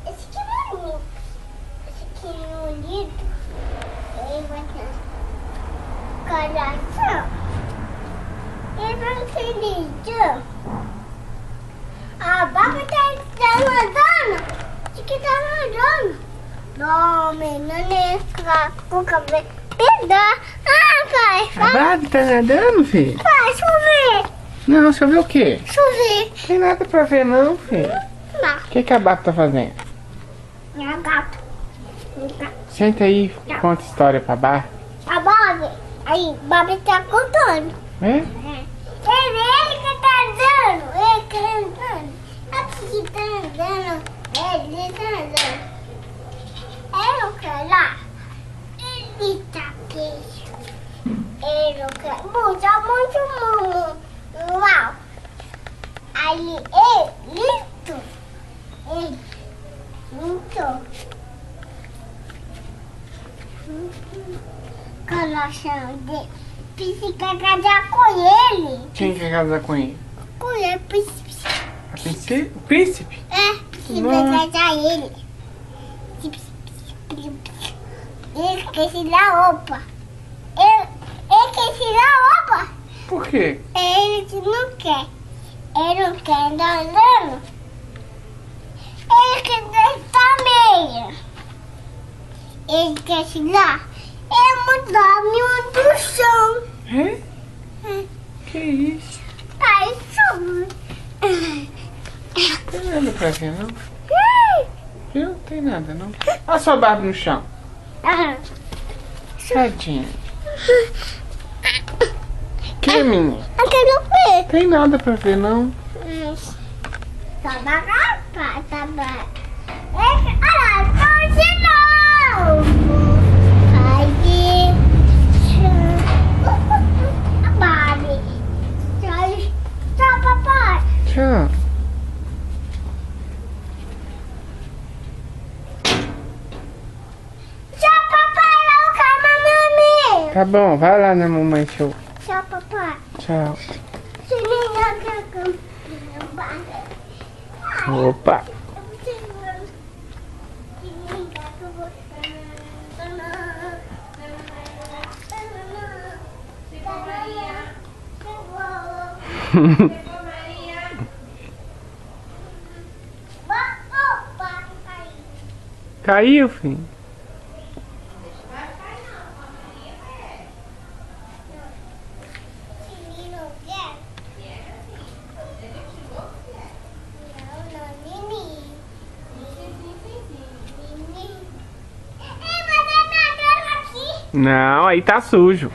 Esse aqui não é bonito. Esse aqui não é bonito. Ele vai ter coração. Ele vai ter lindo. A baba tá nadando. Isso aqui tá nadando. Não, menina, com o cabelo. Pedar. Pai. A Barbie tá nadando, filho? Pai, chover. Não, deixa eu ver o quê? Chover. Não tem nada pra ver não, filho. Não. O que a Barbie tá fazendo? Minha gata. Senta aí e conta história pra Barbie. A Barbie. Aí, Barbie tá contando. É? Ele que tá andando. Ele que tá andando. Aqui que tá andando. Ele tá andando. Eu não quero lá. Ele tá aqui. Eu não quero. Muito. Uau. Aí, lindo. Lindo. Coração dele. Precisa casar com ele. Quem quer casar com ele? Com ele, príncipe. A princesa? O príncipe? É, precisa Não. casar ele. Ele quer tirar a roupa. Ele quer tirar a roupa. Por quê? Ele não quer. Ele não quer andar andando. Ele quer deitar meia. Ele quer tirar. Ele mudar do chão. É? Que isso? Pai, chove. Não tem nada pra ver não. Viu? Não tem nada não. Olha sua Barbie no chão. Tadinha. Que minha? Eu quero ver. Tem nada pra ver não. Tá barato, tá barato. Olha, tá de novo. Aí, a Barbie. Tchau, papai. Tchau. Tchau, papai. Não quero mamãe. Tá bom, vai lá na mamãe show. Tchau, papai. Tchau. Se liga que eu Opa. Caiu, filho. Não, aí tá sujo.